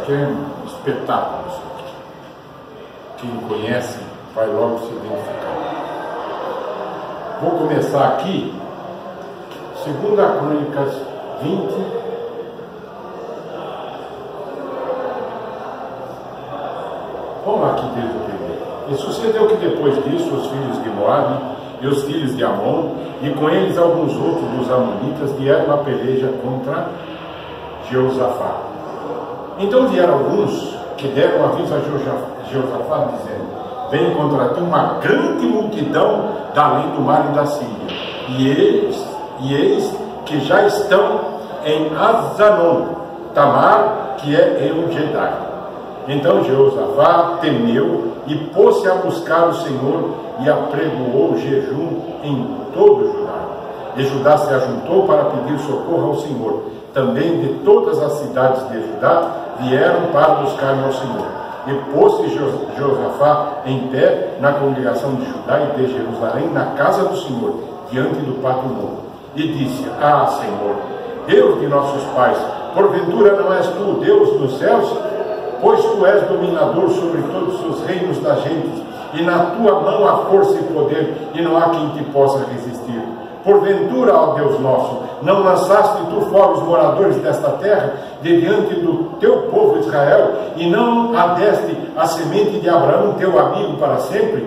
que é um espetáculo. Quem conhece vai logo se identificar. Vou começar aqui, 2 Crônicas 20. Vamos lá aqui desde o primeiro. E sucedeu que depois disso os filhos de Moabe e os filhos de Amon, e com eles alguns outros dos amonitas, vieram a peleja contra Jeosafá. Então vieram alguns que deram aviso a Jeosafá, dizendo: vem contra ti uma grande multidão da além do mar e da Síria, e eis que já estão em Azanon Tamar, que é em Gedai. Então Jeosafá temeu e pôs-se a buscar o Senhor e apregoou jejum em todo Judá. E Judá se ajuntou para pedir socorro ao Senhor. Também de todas as cidades de Judá vieram para buscar ao Senhor. E pôs-se Jeosafá em pé na congregação de Judá e de Jerusalém, na casa do Senhor, diante do pátio novo. E disse: Ah, Senhor, Deus de nossos pais, porventura não és tu, Deus dos céus? Pois tu és dominador sobre todos os reinos da gente, e na tua mão há força e poder, e não há quem te possa resistir. Porventura, ó Deus nosso, não lançaste tu fora os moradores desta terra, de diante do teu povo Israel, e não adeste a semente de Abraão, teu amigo, para sempre?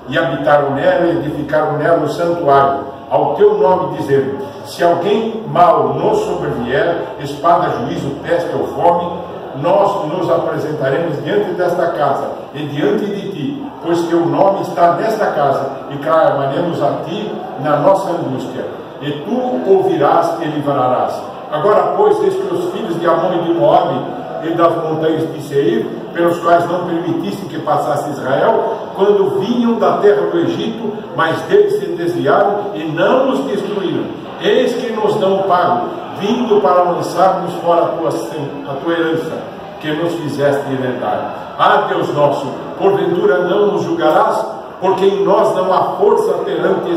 E habitaram nela e edificaram nela o santuário, ao teu nome, dizendo: se alguém mal nos sobrevier, espada, juízo, peste ou fome, nós nos apresentaremos diante desta casa e diante de ti, pois teu nome está nesta casa, e clamaremos a ti na nossa angústia, e tu ouvirás e livrarás. Agora, pois, eis que os filhos de Amon e de Moabe e das montanhas de Seir, pelos quais não permitiste que passasse Israel, quando vinham da terra do Egito, mas deles se desviaram e não nos destruíram, eis que nos dão pago, vindo para lançarmos fora a tua herança, que nos fizeste herdar. Ah, Deus nosso, porventura não nos julgarás? Porque em nós não há força perante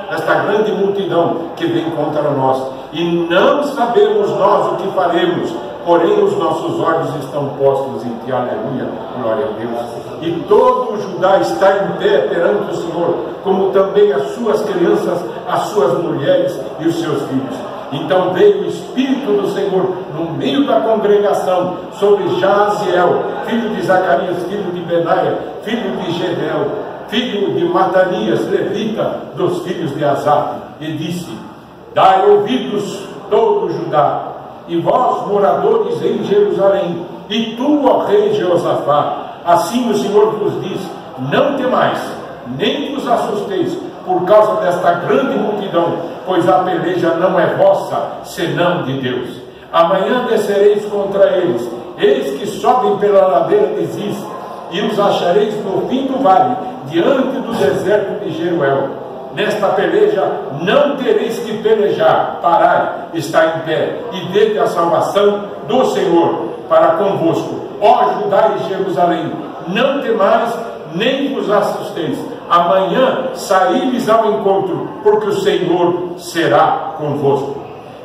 esta grande multidão que vem contra nós, e não sabemos nós o que faremos, porém os nossos olhos estão postos em ti. Aleluia, glória a Deus. E todo o Judá está em pé perante o Senhor, como também as suas crianças, as suas mulheres e os seus filhos. Então veio o Espírito do Senhor no meio da congregação sobre Jaziel, filho de Zacarias, filho de Benaia, filho de Gedel, filho de Matanias, levita, dos filhos de Asaf, e disse: dai ouvidos todo Judá, e vós, moradores em Jerusalém, e tu, ó rei Jeosafá, assim o Senhor vos diz: não temais, nem vos assusteis por causa desta grande multidão, pois a peleja não é vossa, senão de Deus. Amanhã descereis contra eles, eis que sobem pela ladeira de Ziz, e os achareis no fim do vale, diante do deserto de Jeruel. Nesta peleja não tereis que pelejar, parai, está em pé, e dede a salvação do Senhor para convosco, ó Judá e Jerusalém. Não temais, nem vos assusteis. Amanhã saí-lhes ao encontro, porque o Senhor será convosco.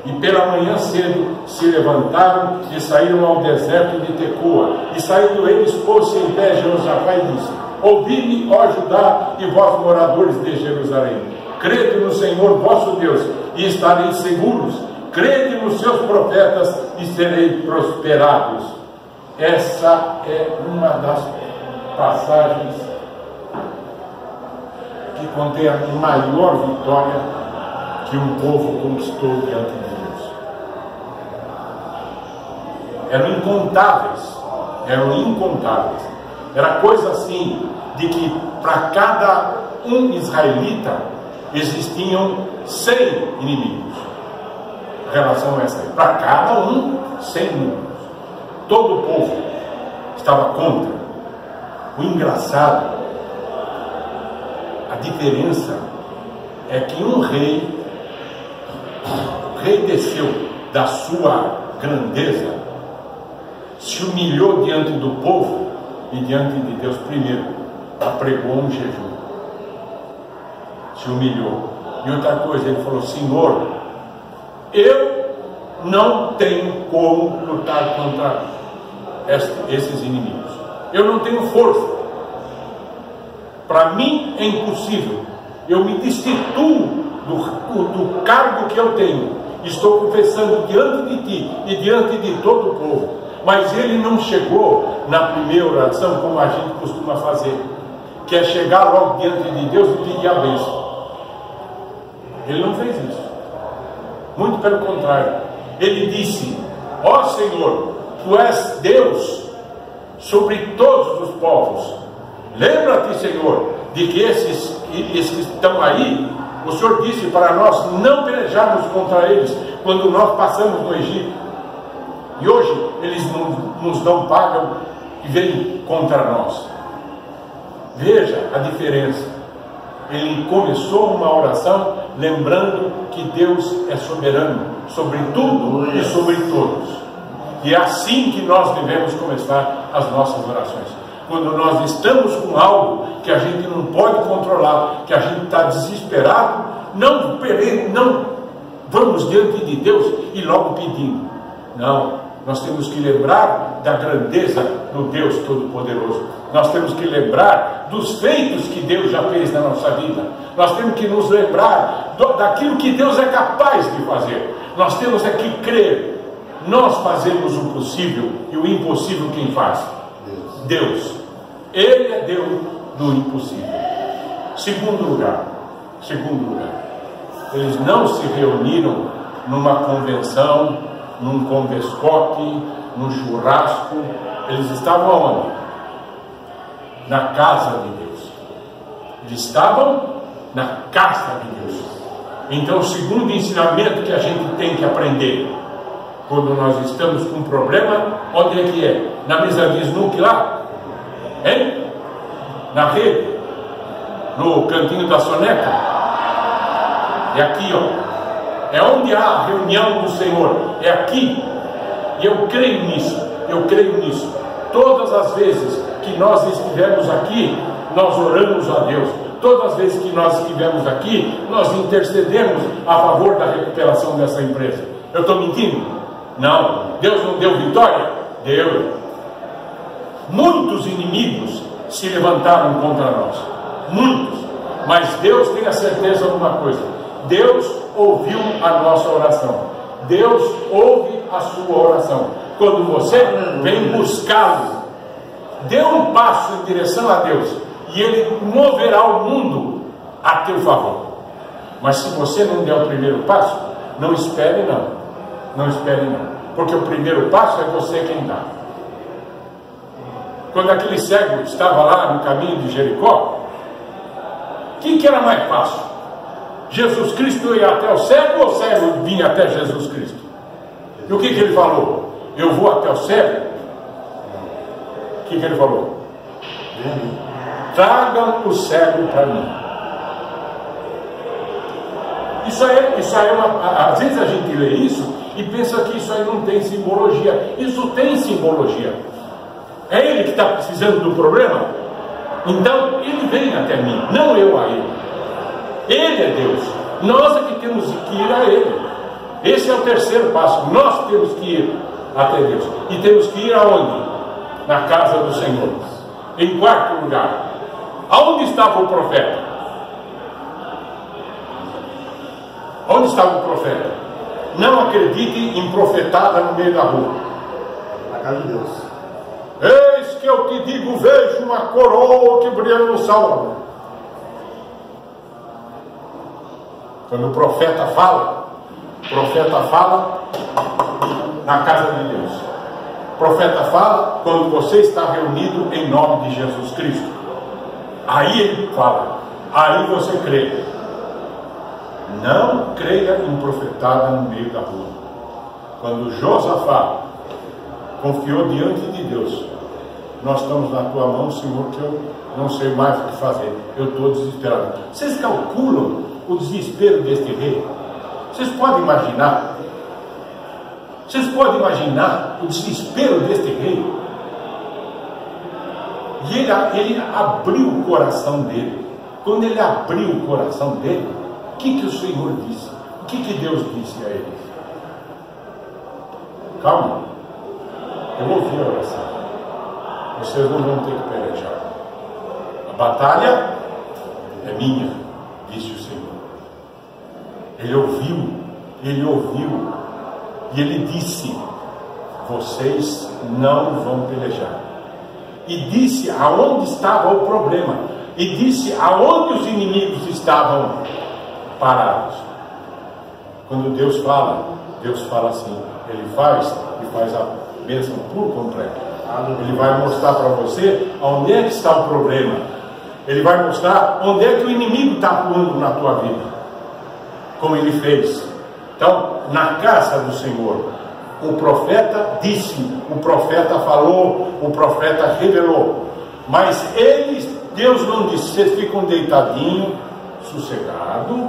E pela manhã cedo se levantaram e saíram ao deserto de Tecoa. E saindo eles, pôs-se em pé Jeosafá e disse: ouvi-me, ó Judá, e vós, moradores de Jerusalém. Crede no Senhor vosso Deus, e estareis seguros. Crede nos seus profetas, e sereis prosperados. Essa é uma das passagens que contém a maior vitória que um povo conquistou diante de Deus. Eram incontáveis. Era coisa assim, de que para cada um israelita existiam 100 inimigos. A relação é essa aí. Para cada um, 100 inimigos. Todo o povo estava contra. O engraçado, a diferença é que o rei desceu da sua grandeza, se humilhou diante do povo e diante de Deus primeiro, apregou um jejum, se humilhou. E outra coisa, ele falou: Senhor, eu não tenho como lutar contra esses inimigos. Eu não tenho força. Para mim é impossível. Eu me destituo do cargo que eu tenho. Estou confessando diante de ti e diante de todo o povo. Mas ele não chegou na primeira oração como a gente costuma fazer, que é chegar logo diante de Deus e pedir a bênção. Ele não fez isso. Muito pelo contrário. Ele disse: ó Senhor, tu és Deus sobre todos os povos. Lembra-te, Senhor, de que esses que estão aí, o Senhor disse para nós não pelejarmos contra eles quando nós passamos no Egito. E hoje eles nos não pagam e vêm contra nós. Veja a diferença. Ele começou uma oração lembrando que Deus é soberano sobre tudo e sobre todos. E é assim que nós devemos começar as nossas orações. Quando nós estamos com algo que a gente não pode controlar, que a gente está desesperado, não vamos diante de Deus e logo pedindo. Não, nós temos que lembrar da grandeza do Deus Todo-Poderoso. Nós temos que lembrar dos feitos que Deus já fez na nossa vida. Nós temos que nos lembrar daquilo que Deus é capaz de fazer. Nós temos que crer. Nós fazemos o possível e o impossível quem faz? Deus. Ele é Deus do impossível. Segundo lugar, eles não se reuniram numa convenção, num convescote, num churrasco. Eles estavam onde? Na casa de Deus. Eles estavam na casa de Deus. Então, o segundo ensinamento que a gente tem que aprender quando nós estamos com um problema, onde é que é? Na mesa de snooker lá? Hein? Na rede? No cantinho da soneca? É aqui, ó. É onde há a reunião do Senhor. É aqui. E eu creio nisso. Todas as vezes que nós estivermos aqui, nós oramos a Deus. Todas as vezes que nós estivermos aqui, nós intercedemos a favor da recuperação dessa empresa. Eu estou mentindo? Não. Deus não deu vitória? Deu. Muitos inimigos se levantaram contra nós. Muitos. Mas Deus tem a certeza de uma coisa: Deus ouviu a nossa oração. Deus ouve a sua oração. Quando você vem buscá-lo, dê um passo em direção a Deus e Ele moverá o mundo a teu favor. Mas se você não der o primeiro passo, não espere não. Não espere não. Porque o primeiro passo é você quem dá. Quando aquele cego estava lá no caminho de Jericó, quem que era mais fácil? Jesus Cristo ia até o cego ou o cego vinha até Jesus Cristo? E o que ele falou? Eu vou até o cego? O que ele falou? Tragam o cego para mim. Isso é uma... Às vezes a gente lê isso e pensa que isso aí não tem simbologia. Isso tem simbologia. É ele que está precisando do problema? Então ele vem até mim, não eu a ele. Ele é Deus. Nós é que temos que ir a ele. Esse é o terceiro passo. Nós temos que ir até Deus. E temos que ir aonde? Na casa do Senhor. Em quarto lugar, aonde estava o profeta? Onde estava o profeta? Não acredite em profetada no meio da rua. Na casa de Deus. Eis que eu te digo, vejo uma coroa que brilha no céu. Quando o profeta fala na casa de Deus. O profeta fala quando você está reunido em nome de Jesus Cristo. Aí ele fala, aí você crê. Não creia em profetada no meio da rua. Quando Josafá confiou diante de Deus, nós estamos na tua mão, Senhor, que eu não sei mais o que fazer, eu estou desesperado. Vocês calculam o desespero deste rei? Vocês podem imaginar? Vocês podem imaginar o desespero deste rei? E ele abriu o coração dele. Quando ele abriu o coração dele, o que o Senhor disse? O que Deus disse a ele? Calma. Eu ouvi a oração. Vocês não vão ter que pelejar. A batalha é minha, disse o Senhor. Ele ouviu, e ele disse: vocês não vão pelejar. E disse aonde estava o problema, e disse aonde os inimigos estavam parados. Quando Deus fala assim, Ele faz a bênção por completo. Ele vai mostrar para você onde é que está o problema. Ele vai mostrar onde é que o inimigo está atuando na tua vida, como ele fez. Então, na casa do Senhor, o profeta disse, o profeta falou, o profeta revelou. Mas Deus não disse: vocês ficam deitadinhos, sossegados,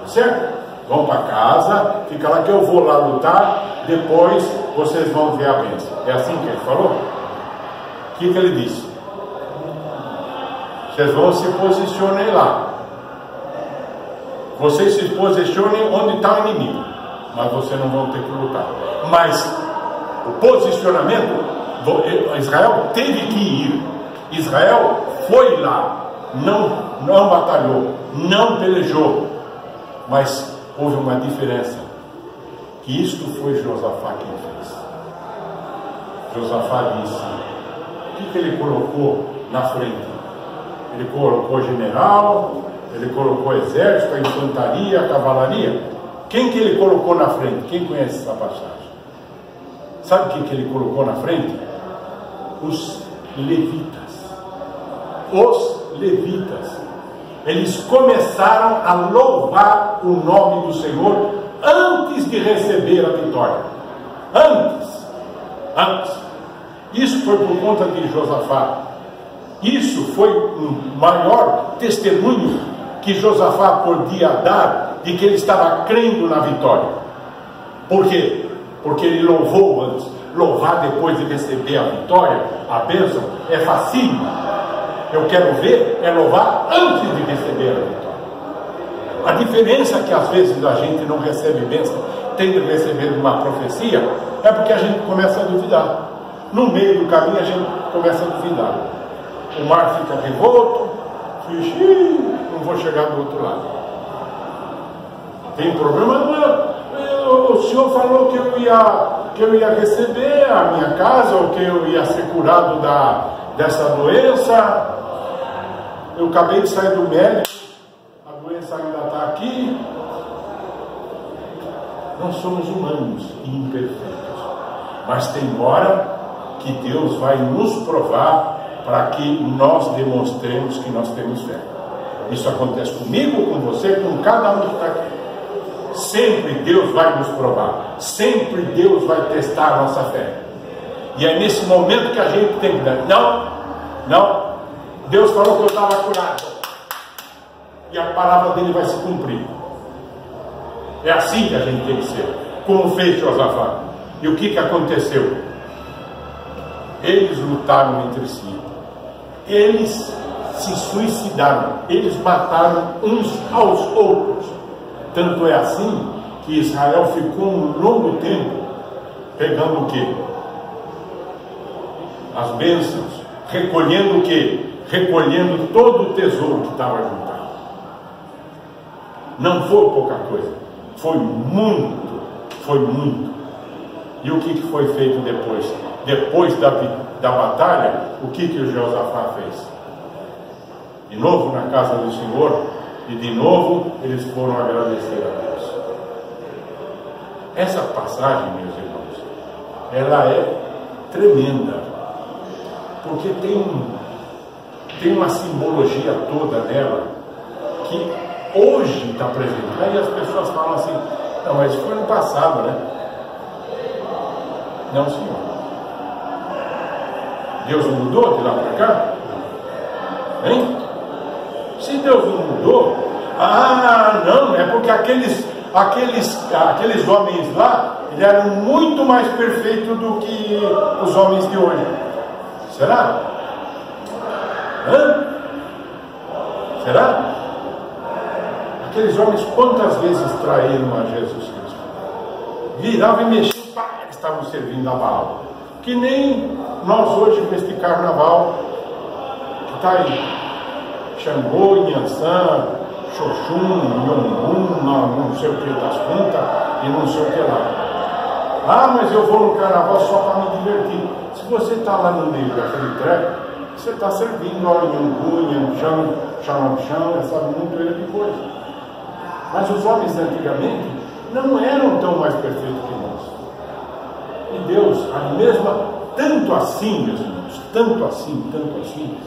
certo? Vão para casa, fica lá que eu vou lá lutar, depois vocês vão ver a bênção. É assim que ele falou? O que ele disse? Vocês vão se posicionem lá. Vocês se posicionem onde está o inimigo, mas vocês não vão ter que lutar. Mas o posicionamento, Israel teve que ir. Israel foi lá, não batalhou, não pelejou, mas houve uma diferença, que isto foi Josafá quem fez. Josafá disse: o que ele colocou na frente? Ele colocou general, ele colocou exército, a infantaria, a cavalaria. Quem que ele colocou na frente? Quem conhece essa passagem? Sabe o que ele colocou na frente? Os levitas. Os levitas. Eles começaram a louvar o nome do Senhor antes de receber a vitória. Antes. Isso foi por conta de Josafá. Isso foi um maior testemunho que Josafá podia dar de que ele estava crendo na vitória. Por quê? Porque ele louvou antes. Louvar depois de receber a vitória, a bênção, é facinho. Eu quero ver é louvar antes de receber a vitória. A diferença é que às vezes a gente não recebe bênção, tem de receber uma profecia, é porque a gente começa a duvidar. No meio do caminho a gente começa a duvidar. O mar fica revolto, não vou chegar do outro lado. Tem problema? Não. O senhor falou que eu ia receber a minha casa, ou que eu ia ser curado dessa doença. Eu acabei de sair do médico, a doença ainda está aqui. Nós somos humanos e imperfeitos, mas tem hora que Deus vai nos provar para que nós demonstremos que nós temos fé. Isso acontece comigo, com você, com cada um que está aqui. Sempre Deus vai nos provar, sempre Deus vai testar a nossa fé. E é nesse momento que a gente tem que dizer: não, Deus falou que eu estava curado, e a palavra dele vai se cumprir. É assim que a gente tem que ser, como fez Josafá. E o que aconteceu? Eles lutaram entre si, eles se suicidaram, eles mataram uns aos outros. Tanto é assim que Israel ficou um longo tempo pegando o quê? As bênçãos, recolhendo o quê? Recolhendo todo o tesouro que estava juntado. Não foi pouca coisa, foi muito. E o que foi feito depois? Depois da batalha, o que o Josafá fez? De novo na casa do Senhor, e de novo eles foram agradecer a Deus. Essa passagem, meus irmãos, ela é tremenda, porque tem uma simbologia toda nela que hoje está presente. Aí as pessoas falam assim: não, mas foi no passado, né? Não, senhor. Deus não mudou de lá para cá? Hein? Se Deus não mudou, não, é porque aqueles homens lá, eles eram muito mais perfeitos do que os homens de hoje. Será? Será? Aqueles homens quantas vezes traíram a Jesus Cristo? Viravam e mexiam, estavam servindo a Baal. Que nem nós hoje neste carnaval, que está aí, Xangô, Inhansã, Xoxum, Yongun, não sei o que das contas e não sei o que lá. Ah, mas eu vou no carnaval só para me divertir. Se você está lá no meio daquele treco, você está servindo ao Yongun, Yanchang, Xanchang, essa montoeira de coisa. Mas os homens antigamente não eram tão mais perfeitos que nós. E Deus, a mesma, tanto assim, meus irmãos, tanto assim,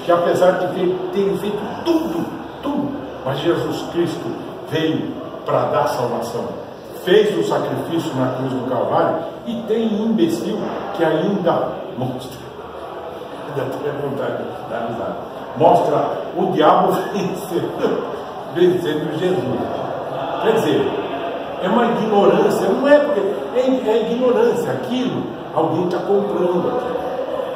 que apesar de ter feito tudo, mas Jesus Cristo veio para dar salvação, fez o sacrifício na cruz do Calvário, e tem imbecil que ainda mostra, ainda tem vontade de dar risada, mostra o diabo vencendo Jesus. Quer dizer, é uma ignorância, não é porque é ignorância, aquilo alguém está comprando,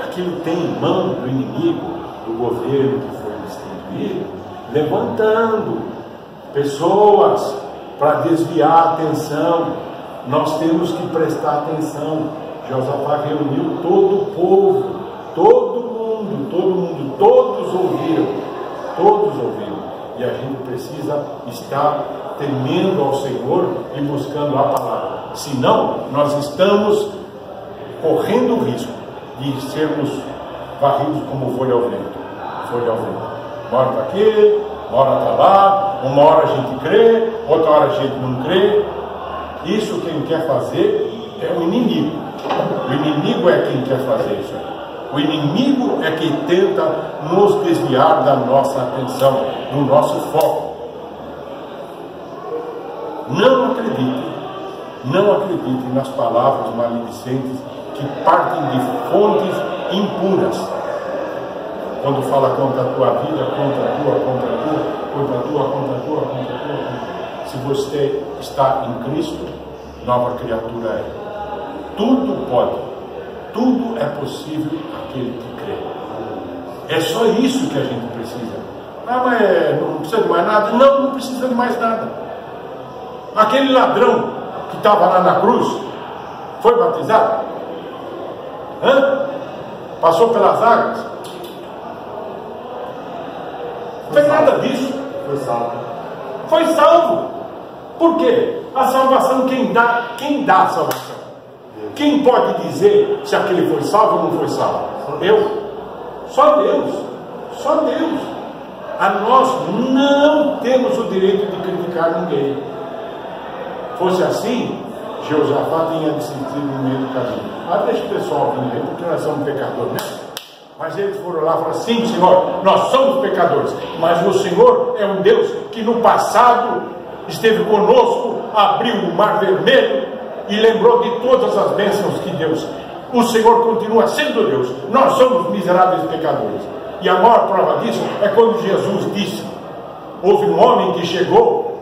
aquilo tem mão do inimigo, do governo que foi instituído, levantando pessoas para desviar a atenção. Nós temos que prestar atenção. Josafá reuniu todo o povo, todo mundo, todos ouviram, e a gente precisa estar temendo ao Senhor e buscando a palavra, senão nós estamos correndo o risco de sermos varridos como folha ao vento. Uma hora está aqui, uma hora está lá, uma hora a gente crê, outra hora a gente não crê. Isso quem quer fazer é o inimigo. O inimigo é quem quer fazer isso. O inimigo é quem tenta nos desviar da nossa atenção, do nosso foco. Não acredite nas palavras maledicentes que partem de fontes impuras. Quando fala contra a tua vida, contra a tua. Se você está em Cristo, nova criatura é. Tudo pode, tudo é possível aquele que crê. É só isso que a gente precisa. Ah, mas não precisa de mais nada? Não precisa de mais nada. Aquele ladrão que estava lá na cruz, foi batizado? Passou pelas águas? Não fez nada disso. Foi salvo. Por quê? A salvação, quem dá a salvação? Quem pode dizer se aquele foi salvo ou não foi salvo? Eu? Só Deus. A nós não temos o direito de criticar ninguém. Fosse assim, Josafá tinha decidido no meio do caminho. Deixa o pessoal vir, porque nós somos pecadores, né? Mas eles foram lá e falaram: sim, Senhor, nós somos pecadores, mas o Senhor é um Deus que no passado esteve conosco, abriu o mar vermelho e lembrou de todas as bênçãos que Deus. O Senhor continua sendo Deus, nós somos miseráveis pecadores. E a maior prova disso é quando Jesus disse: houve um homem que chegou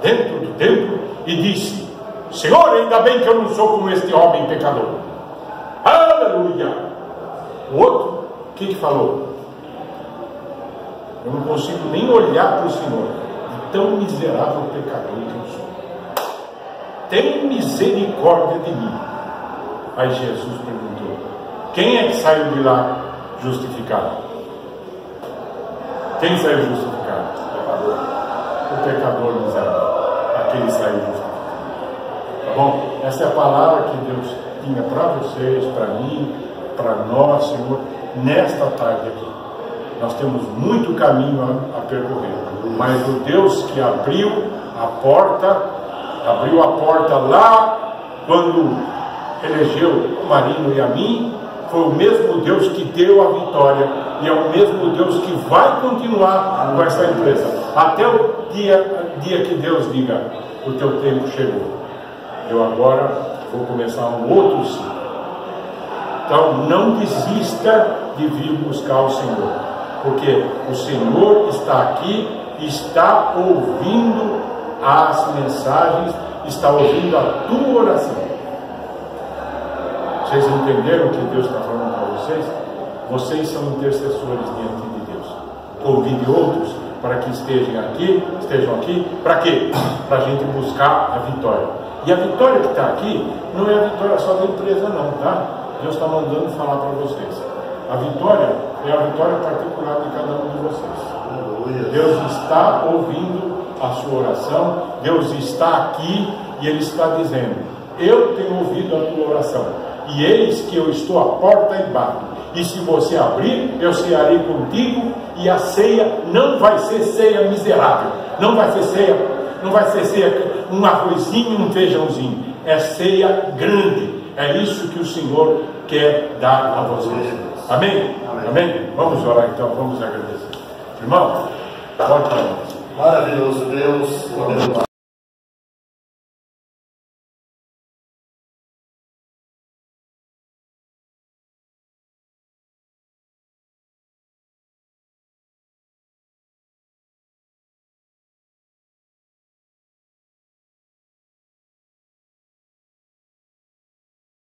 dentro do templo e disse: Senhor, ainda bem que eu não sou como este homem pecador. Aleluia! O outro, o que falou? Eu não consigo nem olhar para o Senhor, de tão miserável pecador que eu sou. Tem misericórdia de mim. Aí Jesus perguntou: quem é que saiu de lá justificado? Quem saiu justificado? O pecador miserável. Aquele saiu justificado. Tá bom? Essa é a palavra que Deus tinha para vocês, para mim, para nós, Senhor, nesta tarde aqui. Nós temos muito caminho a percorrer, mas o Deus que abriu a porta lá quando elegeu o Marino e a mim, foi o mesmo Deus que deu a vitória, e é o mesmo Deus que vai continuar com essa empresa até o dia que Deus diga: o teu tempo chegou, eu agora vou começar um outro ciclo. Então não desista de vir buscar o Senhor, porque o Senhor está aqui, está ouvindo as mensagens, está ouvindo a tua oração. Vocês entenderam o que Deus está falando para vocês? Vocês são intercessores diante de Deus. Convide outros para que estejam aqui, para quê? Para a gente buscar a vitória. E a vitória que está aqui não é a vitória só da empresa não, tá? Deus está mandando falar para vocês. A vitória é a vitória particular de cada um de vocês. Deus está ouvindo a sua oração, Deus está aqui e Ele está dizendo: eu tenho ouvido a tua oração, e eis que eu estou à porta e bato, e se você abrir, eu cearei contigo, e a ceia não vai ser ceia miserável, não vai ser ceia um arrozinho, um feijãozinho, é ceia grande. É isso que o Senhor quer dar a vocês. Amém? Amém? Vamos orar então, vamos agradecer. Irmão, pode falar. Maravilhoso Deus, poderoso.